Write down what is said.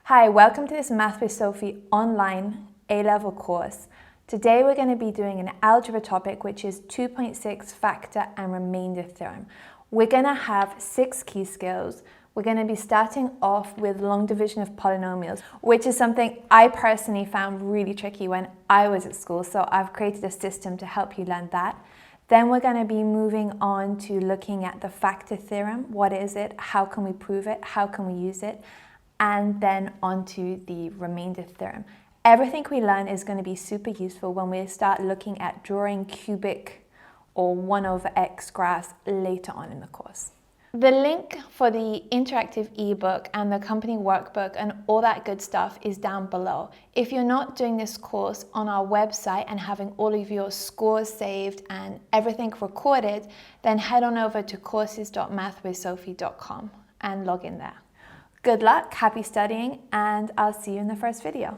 Hi, welcome to this Math with Sophie online A-level course. Today we're going to be doing an algebra topic which is 2.6 factor and remainder theorem. We're going to have 6 key skills. We're going to be starting off with long division of polynomials, which is something I personally found really tricky when I was at school, so I've created a system to help you learn that. Then we're going to be moving on to looking at the factor theorem. What is it? How can we prove it? How can we use it? And then onto the remainder theorem. Everything we learn is going to be super useful when we start looking at drawing cubic or 1/x graphs later on in the course. The link for the interactive ebook and the company workbook and all that good stuff is down below. If you're not doing this course on our website and having all of your scores saved and everything recorded, then head on over to courses.mathwithsophie.com and log in there. Good luck, happy studying, and I'll see you in the first video.